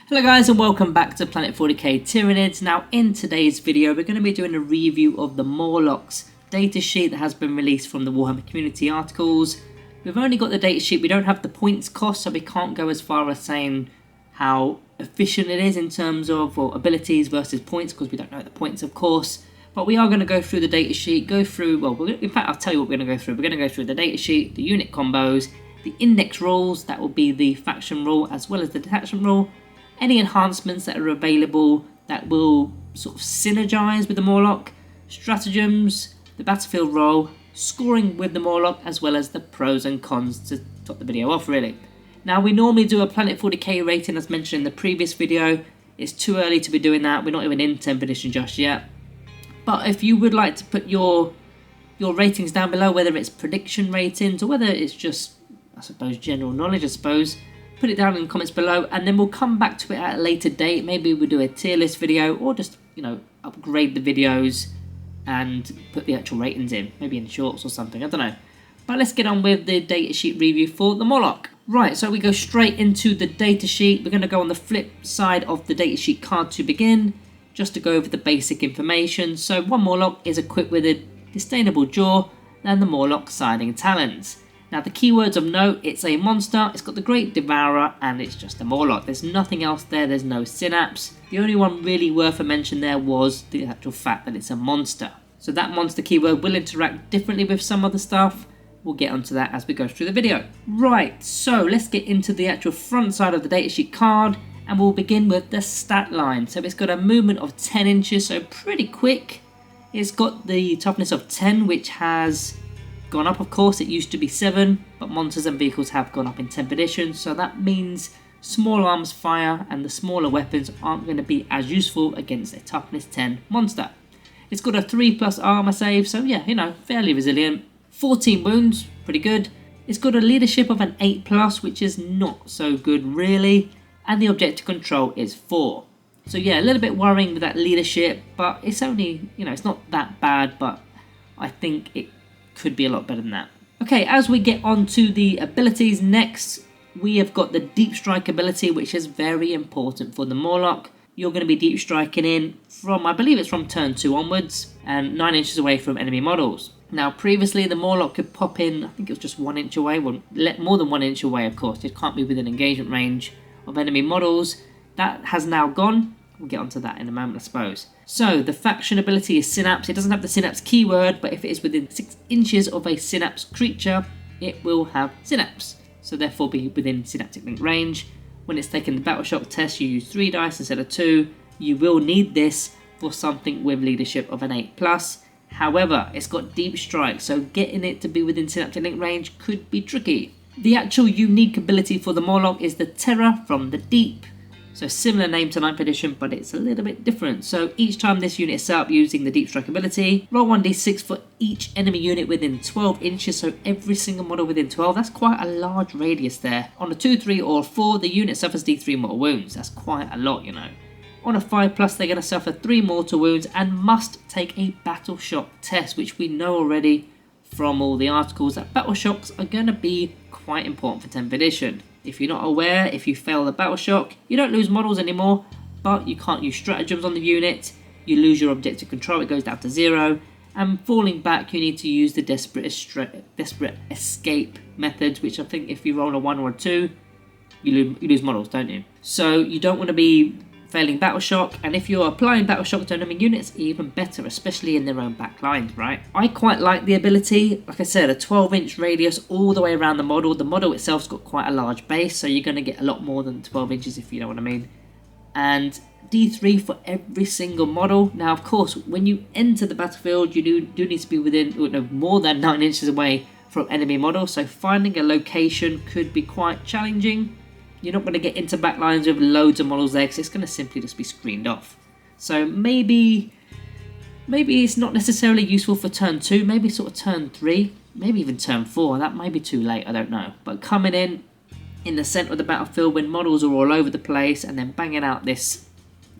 Hello guys and welcome back to Planet 40k Tyranids. Now in today's video we're going to be doing a review of the Mawloc's datasheet that has been released from the Warhammer community articles. We've only got the datasheet, we don't have the points cost, so we can't go as far as saying how efficient it is in terms of abilities versus points, because we don't know the points of course. But we are going to go through the datasheet, in fact I'll tell you what we're going to go through. We're going to go through the datasheet, the unit combos, the index rules, that will be the faction rule as well as the detachment rule, any enhancements that are available that will sort of synergize with the Mawloc, stratagems, the battlefield role, scoring with the Mawloc, as well as the pros and cons to top the video off really. Now we normally do a Planet 40k rating as mentioned in the previous video. It's too early to be doing that, we're not even in 10th edition just yet. But if you would like to put your ratings down below, whether it's prediction ratings or whether it's just, I suppose, general knowledge, put it down in the comments below, and then we'll come back to it at a later date. Maybe we'll do a tier list video, or just, upgrade the videos and put the actual ratings in, maybe in shorts or something, I don't know. But let's get on with the datasheet review for the Mawloc. Right, so we go straight into the datasheet. We're going to go on the flip side of the datasheet card to begin, just to go over the basic information. So one Mawloc is equipped with a sustainable jaw and the Mawloc siding talons. Now the keywords of note, it's a monster, it's got the Great Devourer, and it's just a Mawloc. There's nothing else there, there's no synapse. The only one really worth a mention there was the actual fact that it's a monster. So that monster keyword will interact differently with some other stuff. We'll get onto that as we go through the video. Right, so let's get into the actual front side of the datasheet card, and we'll begin with the stat line. So it's got a movement of 10 inches, so pretty quick. It's got the toughness of 10, which has gone up, of course. It used to be 7, but monsters and vehicles have gone up in 10th edition, so that means small arms fire and the smaller weapons aren't going to be as useful against a toughness 10 monster. It's got a 3+ armor save, so yeah, fairly resilient. 14 wounds, pretty good. It's got a leadership of an 8+, which is not so good really, and the objective control is 4. So yeah, a little bit worrying with that leadership, but it's only, it's not that bad, but I think it could be a lot better than that. Okay, as we get on to the abilities next, we have got the deep strike ability, which is very important for the Mawloc. You're going to be deep striking in from, I believe it's from turn 2 onwards, and 9 inches away from enemy models. Now previously the Mawloc could pop in, I think it was just 1 inch away, well, more than 1 inch away of course, it can't be within engagement range of enemy models. That has now gone. We'll get onto that in a moment, I suppose. So the faction ability is Synapse. It doesn't have the Synapse keyword, but if it is within 6 inches of a Synapse creature, it will have Synapse. So therefore be within synaptic link range. When it's taken the Battle Shock test, you use 3 dice instead of 2. You will need this for something with leadership of an 8+. However, it's got Deep Strike, so getting it to be within synaptic link range could be tricky. The actual unique ability for the Mawloc is the Terror from the Deep. So similar name to 9th edition, but it's a little bit different. So each time this unit is set up using the Deep Strike ability, roll 1d6 for each enemy unit within 12 inches, so every single model within 12. That's quite a large radius there. On a 2, 3 or 4, the unit suffers d3 mortal wounds. That's quite a lot, On a 5+, they're going to suffer 3 mortal wounds and must take a Battle Shock test, which we know already from all the articles that Battle Shocks are going to be quite important for 10th edition. If you're not aware, if you fail the Battle Shock, you don't lose models anymore, but you can't use stratagems on the unit, you lose your objective control, it goes down to 0, and falling back you need to use the desperate escape methods, which I think if you roll a 1 or a 2, you lose models, don't you? So you don't want to be failing Battle Shock, and if you're applying Battle Shock to enemy units, even better, especially in their own back lines, right? I quite like the ability. Like I said, a 12-inch radius all the way around the model. The model itself's got quite a large base, so you're going to get a lot more than 12 inches if you know what I mean. And D3 for every single model. Now, of course, when you enter the battlefield, you do need to be within more than 9 inches away from enemy models, so finding a location could be quite challenging. You're not going to get into backlines with loads of models there because it's going to simply just be screened off. So maybe it's not necessarily useful for turn 2, maybe sort of turn 3, maybe even turn 4. That might be too late, I don't know. But coming in the centre of the battlefield when models are all over the place and then banging out this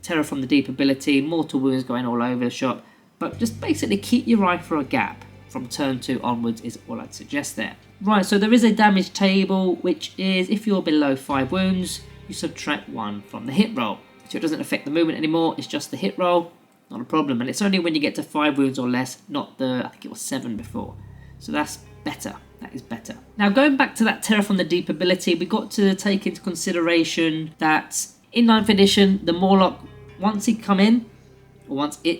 Terror from the Deep ability, mortal wounds going all over the shop. But just basically keep your eye for a gap from turn 2 onwards is all I'd suggest there. Right, so there is a damage table, which is if you're below 5 wounds, you subtract 1 from the hit roll. So it doesn't affect the movement anymore, it's just the hit roll, not a problem. And it's only when you get to 5 wounds or less, not the, I think it was 7 before. So that's better, that is better. Now going back to that Terror from the Deep ability, we got to take into consideration that in 9th edition, the Mawloc, once it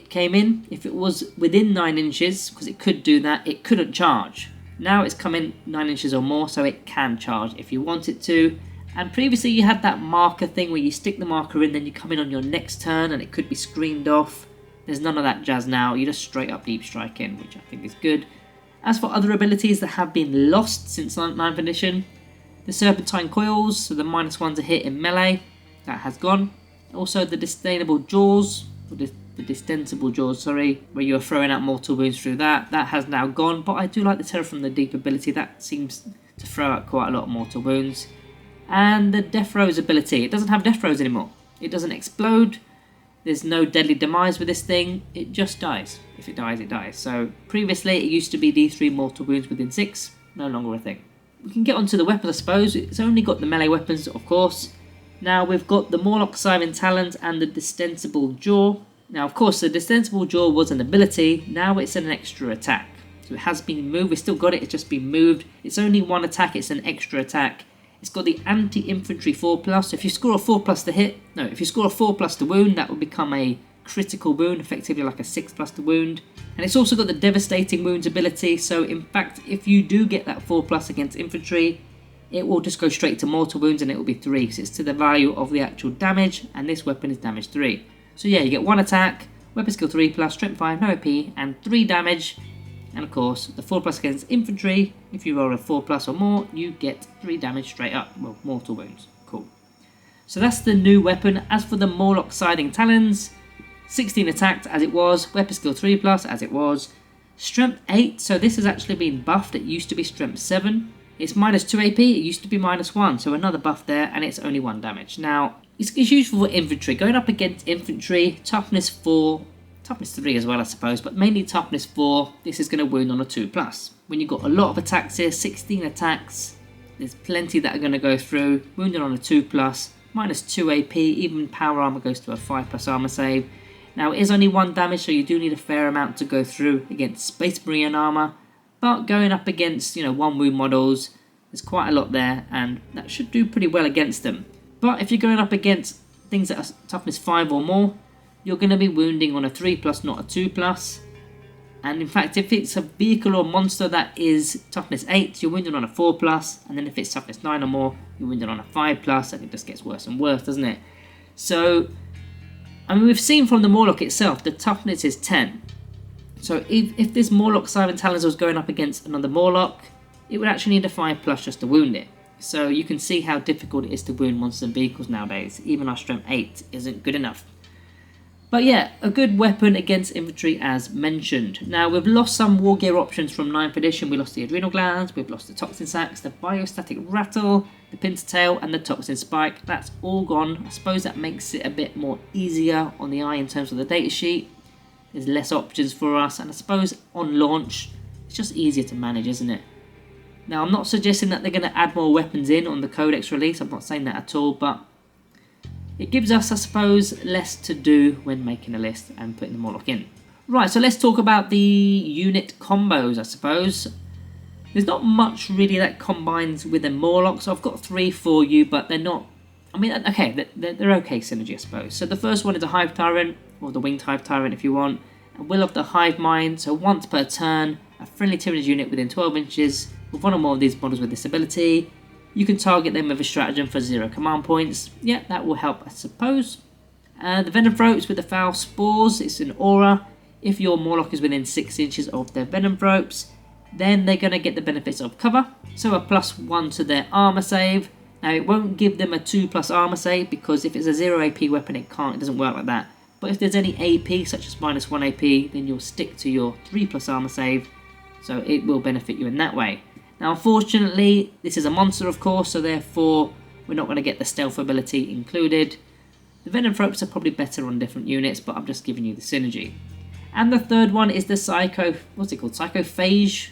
came in, if it was within 9 inches, because it could do that, it couldn't charge. Now it's come in 9 inches or more, so it can charge if you want it to. And previously you had that marker thing where you stick the marker in, then you come in on your next turn and it could be screened off. There's none of that jazz now, you just straight up deep strike in, which I think is good. As for other abilities that have been lost since 9th edition, the Serpentine Coils, so the -1 to hit in melee, that has gone. Also the Distensible Jaws, where you are throwing out mortal wounds through that has now gone, but I do like the Terror from the Deep ability, that seems to throw out quite a lot of mortal wounds. And the Death Throes ability, it doesn't have Death Throes anymore. It doesn't explode, there's no deadly demise with this thing, it just dies. If it dies, it dies. So previously it used to be D3 mortal wounds within 6, no longer a thing. We can get onto the weapons, I suppose. It's only got the melee weapons, of course. Now we've got the Mawloc Siren Talons and the Distensible Jaw. Now of course the Distensible Jaw was an ability, now it's an extra attack. So it has been moved, we've still got it, it's just been moved. It's only 1 attack, it's an extra attack. It's got the anti-infantry 4+, so if you score a 4+ to hit, no, if you score a 4+ to wound, that will become a critical wound, effectively like a 6+ to wound. And it's also got the Devastating Wounds ability, so in fact, if you do get that 4+ against infantry, it will just go straight to mortal wounds and it will be 3, because it's to the value of the actual damage, and this weapon is damage 3. So yeah, you get 1 attack, weapon skill 3+, strength 5, no AP, and 3 damage. And of course, the 4+ against infantry, if you roll a 4+ or more, you get 3 damage straight up, well, mortal wounds. Cool. So that's the new weapon. As for the Mawloc Siren Talons, 16 attacked as it was, weapon skill 3+ as it was, strength 8, so this has actually been buffed. It used to be strength 7. It's -2 AP, it used to be -1, so another buff there, and it's only 1 damage. Now, it's useful for infantry. Going up against infantry, toughness 4, toughness 3 as well I suppose, but mainly toughness 4, this is going to wound on a 2+. When you've got a lot of attacks here, 16 attacks, there's plenty that are going to go through, wounded on a 2+, -2 AP, even power armor goes to a 5+ armor save. Now it is only 1 damage, so you do need a fair amount to go through against Space Marine armor, but going up against, 1 wound models, there's quite a lot there, and that should do pretty well against them. But if you're going up against things that are toughness 5 or more, you're going to be wounding on a 3+, not a 2+. And in fact, if it's a vehicle or monster that is toughness 8, you're wounded on a 4+. And then if it's toughness 9 or more, you're wounded on a 5+. And it just gets worse and worse, doesn't it? So, I mean, we've seen from the Mawloc itself, the toughness is 10. So if this Mawloc Siren Talons was going up against another Mawloc, it would actually need a 5+ just to wound it. So you can see how difficult it is to wound monsters and vehicles nowadays. Even our strength 8 isn't good enough. But yeah, a good weapon against infantry as mentioned. Now we've lost some war gear options from 9th edition. We lost the adrenal glands, we've lost the toxin sacks, the biostatic rattle, the pincer tail and the toxin spike. That's all gone. I suppose that makes it a bit more easier on the eye in terms of the datasheet. There's less options for us, and I suppose on launch it's just easier to manage, isn't it? Now I'm not suggesting that they're going to add more weapons in on the codex release, I'm not saying that at all, but it gives us, I suppose, less to do when making a list and putting the Mawloc in. Right, so let's talk about the unit combos, I suppose. There's not much really that combines with the Mawloc, so I've got 3 for you, but they're not, I mean, okay, they're okay synergy, I suppose. So the first one is a Hive Tyrant, or the Winged Hive Tyrant if you want. A Will of the Hive Mind, so once per turn, a friendly Tyranid unit within 12 inches with 1 or more of these models with this ability. You can target them with a stratagem for 0 command points. Yeah, that will help, I suppose. The Venom Throats with the Foul Spores, it's an aura. If your Mawloc is within 6 inches of their Venom Throats, then they're going to get the benefits of cover. So a +1 to their armor save. Now it won't give them a 2+ armor save, because if it's a 0 AP weapon it doesn't work like that. But if there's any AP, such as -1 AP, then you'll stick to your 3+ armor save. So it will benefit you in that way. Now unfortunately, this is a monster of course, so therefore we're not going to get the stealth ability included. The Venom Throats are probably better on different units, but I'm just giving you the synergy. And the third one is the Psychophage?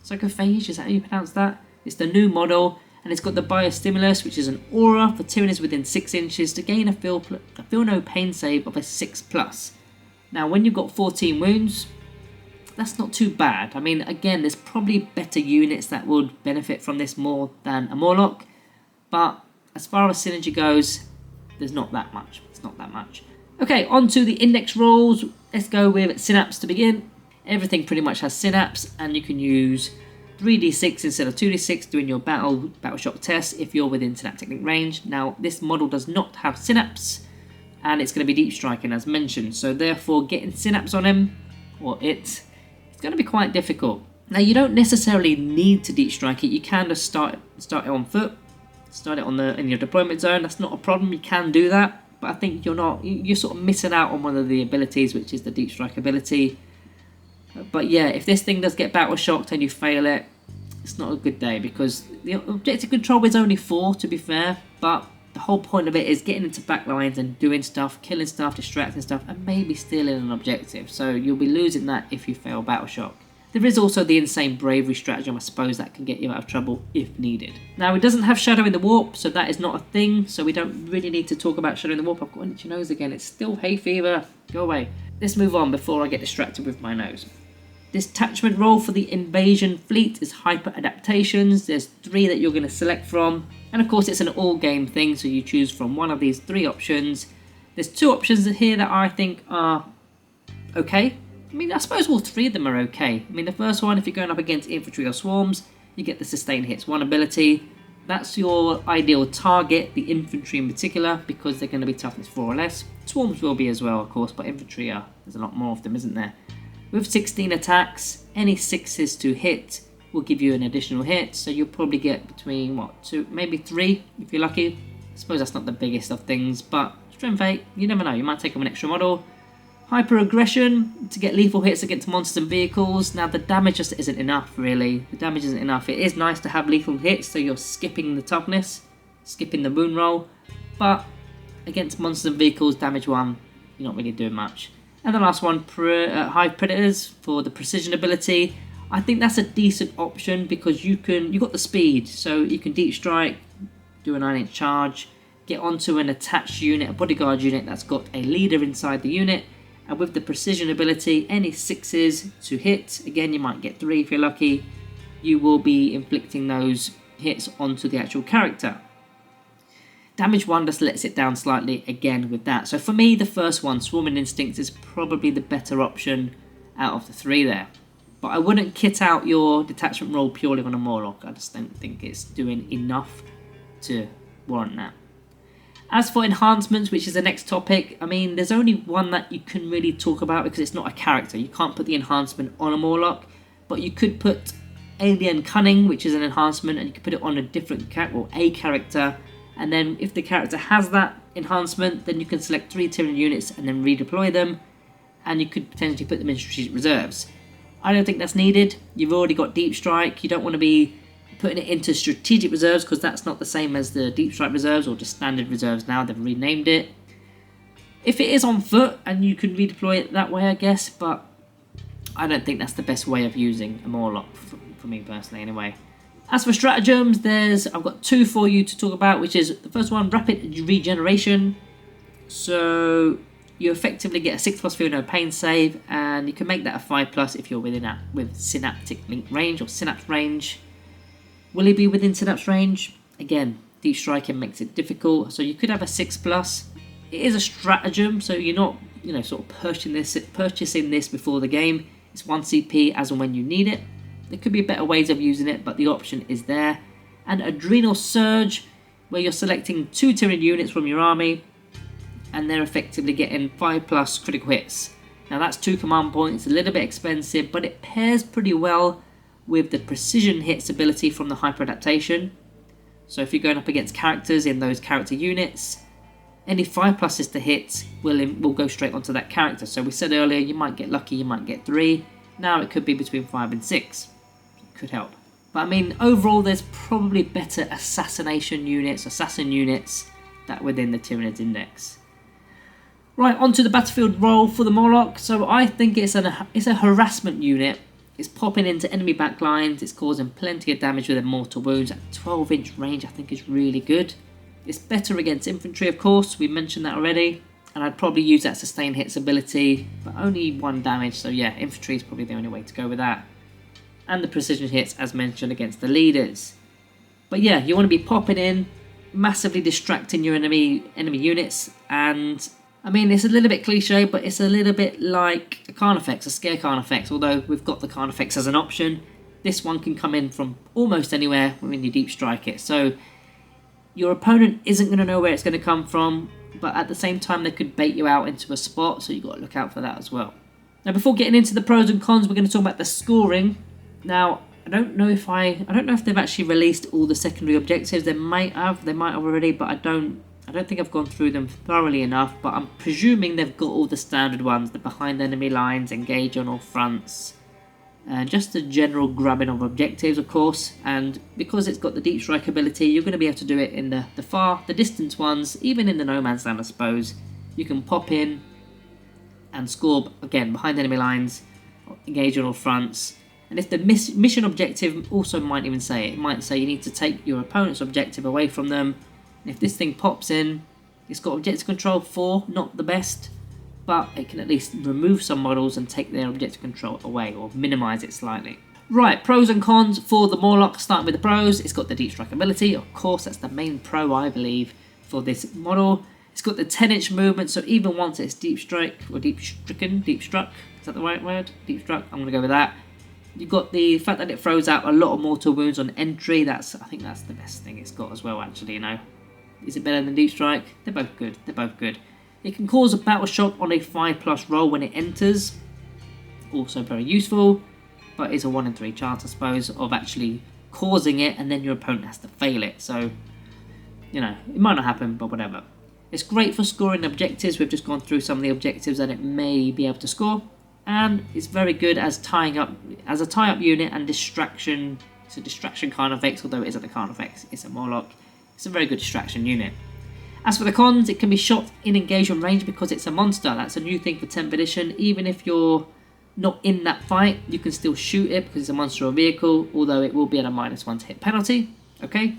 Psychophage, is that how you pronounce that? It's the new model, And it's got the Biostimulus, which is an aura for Tyranids within 6 inches to gain a feel no pain save of a 6+. Now when you've got 14 wounds, that's not too bad. I mean, again, there's probably better units that would benefit from this more than a Mawloc, but as far as synergy goes, there's not that much. It's not that much. Okay, on to the index rolls. Let's go with Synapse to begin. Everything pretty much has Synapse, and you can use 3d6 instead of 2d6 doing your battle shock test if you're within synaptic link range. Now, this model does not have Synapse, and it's going to be deep striking as mentioned, so therefore getting Synapse on him, or it's going to be quite difficult. Now, you don't necessarily need to deep strike it. You can just start it on foot, start it in your deployment zone. That's not a problem. You can do that, but I think you're sort of missing out on one of the abilities, which is the deep strike ability. But yeah, if this thing does get battle shocked and you fail it, it's not a good day, because the objective control is only 4 to be fair, but the whole point of it is getting into backlines and doing stuff, killing stuff, distracting stuff, and maybe stealing an objective. So you'll be losing that if you fail battle shock. There is also the insane bravery stratagem, I suppose, that can get you out of trouble if needed. Now, it doesn't have shadow in the warp, so that is not a thing, so we don't really need to talk about shadow in the warp. I've got an itchy nose again. It's still hay fever. Go away. Let's move on before I get distracted with my nose. This attachment roll for the invasion fleet is hyper adaptations. There's 3 that you're going to select from, and of course it's an all game thing, so you choose from one of these 3 options. There's 2 options here that I think are okay. I mean, I suppose all 3 of them are okay. I mean, the first one, if you're going up against infantry or swarms, you get the sustain hits 1 ability. That's your ideal target, the infantry in particular, because they're going to be toughness 4 or less. Swarms will be as well, of course, but infantry there's a lot more of them, isn't there? With 16 attacks, any 6s to hit will give you an additional hit, so you'll probably get between, 2, maybe 3 if you're lucky. I suppose that's not the biggest of things, but strength 8, you never know, you might take up an extra model. Hyper aggression to get lethal hits against monsters and vehicles. Now, the damage just isn't enough, really. The damage isn't enough. It is nice to have lethal hits, so you're skipping the toughness, skipping the wound roll, but against monsters and vehicles, damage 1, you're not really doing much. And the last one, Hive Predators for the precision ability. I think that's a decent option because you've got the speed, so you can deep strike, do a 9-inch charge, get onto an attached unit, a bodyguard unit that's got a leader inside the unit, and with the precision ability, any 6s to hit, again you might get 3 if you're lucky, you will be inflicting those hits onto the actual character. Damage 1 just lets it down slightly again with that. So for me, the first one, Swarming Instincts, is probably the better option out of the 3 there. But I wouldn't kit out your detachment roll purely on a Mawloc. I just don't think it's doing enough to warrant that. As for enhancements, which is the next topic, I mean, there's only one that you can really talk about because it's not a character. You can't put the enhancement on a Mawloc, but you could put Alien Cunning, which is an enhancement, and you could put it on a different character or a character. And then if the character has that enhancement, then you can select 3 Tyranid units and then redeploy them, and you could potentially put them in strategic reserves. I don't think that's needed. You've already got Deep Strike. You don't want to be putting it into strategic reserves because that's not the same as the Deep Strike reserves or just standard reserves now. They've renamed it. If it is on foot and you can redeploy it that way, I guess, but I don't think that's the best way of using a Mawloc for me personally anyway. As for stratagems, I've got 2 for you to talk about, which is the first one, rapid regeneration. So you effectively get a 6+ feel no pain save, and you can make that a 5+ if you're with synaptic link range or synapse range. Will he be within synapse range? Again, deep striking makes it difficult, so you could have a 6+. It is a stratagem, so you're not sort of purchasing this before the game. It's 1 CP as and when you need it. There could be better ways of using it, but the option is there. And Adrenal Surge, where you're selecting 2 Tyranid units from your army, and they're effectively getting 5+ critical hits. Now that's 2 command points, a little bit expensive, but it pairs pretty well with the precision hits ability from the hyper adaptation. So if you're going up against characters in those character units, any 5+s to hit will go straight onto that character. So we said earlier, you might get lucky, you might get 3. Now it could be between 5 and 6. Could help. But I mean, overall, there's probably better assassin units that within the Tyranids index. Right, onto the battlefield role for the Mawloc. So I think it's a harassment unit It's popping into enemy backlines, it's causing plenty of damage with their mortal wounds. At 12-inch range I think is really good. It's better against infantry, of course, we mentioned that already. And I'd probably use that sustain hits ability, but only 1 damage, so yeah, infantry is probably the only way to go with that. And the precision hits, as mentioned, against the leaders. But yeah, you want to be popping in, massively distracting your enemy units, and I mean, it's a little bit cliche, but it's a little bit like a Carnifex, a Scare Carnifex, although we've got the Carnifex as an option. This one can come in from almost anywhere when you deep strike it, so your opponent isn't going to know where it's going to come from, but at the same time they could bait you out into a spot, so you've got to look out for that as well. Now before getting into the pros and cons, we're going to talk about the scoring. Now, I don't know if they've actually released all the secondary objectives. They might have already, but I don't think I've gone through them thoroughly enough. But I'm presuming they've got all the standard ones, the behind enemy lines, engage on all fronts, and just the general grabbing of objectives, of course. And because it's got the deep strike ability, you're going to be able to do it in the distance ones, even in the no man's land, I suppose. You can pop in and score again behind enemy lines, engage on all fronts. And if the mission objective also might even say it might say you need to take your opponent's objective away from them. And if this thing pops in, it's got objective control 4, not the best, but it can at least remove some models and take their objective control away or minimize it slightly. Right, pros and cons for the Mawloc. Starting with the pros, it's got the deep strike ability. Of course, that's the main pro, I believe, for this model. It's got the 10-inch movement, so even once it's deep struck, is that the right word? Deep struck, I'm going to go with that. You've got the fact that it throws out a lot of mortal wounds on entry. I think that's the best thing it's got as well, actually, you know. Is it better than Deep Strike? They're both good. It can cause a battle shock on a 5+ roll when it enters. Also very useful, but it's a 1 in 3 chance, I suppose, of actually causing it, and then your opponent has to fail it. So, you know, it might not happen, but whatever. It's great for scoring objectives. We've just gone through some of the objectives that it may be able to score. And it's very good as a tie-up unit and distraction. It's a distraction Carnifex, although it isn't a Carnifex, it's a Mawloc. It's a very good distraction unit. As for the cons, it can be shot in engagement range because it's a monster. That's a new thing for 10th edition. Even if you're not in that fight, you can still shoot it because it's a monster or vehicle, although it will be at a -1 to hit penalty. Okay.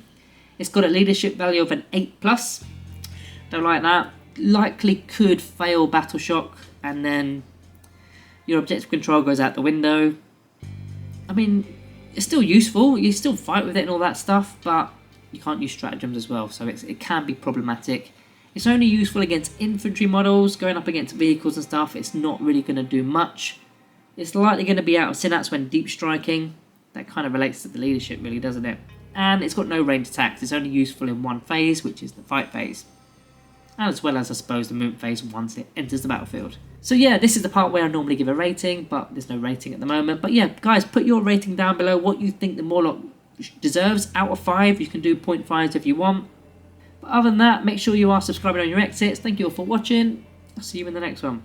It's got a leadership value of an 8+. Don't like that. Likely could fail Battle Shock, and then your objective control goes out the window. I mean, it's still useful. You still fight with it and all that stuff, but you can't use stratagems as well, so it can be problematic. It's only useful against infantry models. Going up against vehicles and stuff, it's not really going to do much. It's likely going to be out of synapse when deep striking. That kind of relates to the leadership, really, doesn't it? And it's got no ranged attacks. It's only useful in one phase, which is the fight phase. As well as, I suppose, the movement phase once it enters the battlefield. So yeah, this is the part where I normally give a rating, but there's no rating at the moment. But yeah, guys, put your rating down below, what you think the Mawloc deserves out of 5. You can do 0.5s if you want. But other than that, make sure you are subscribing on your exits. Thank you all for watching. I'll see you in the next one.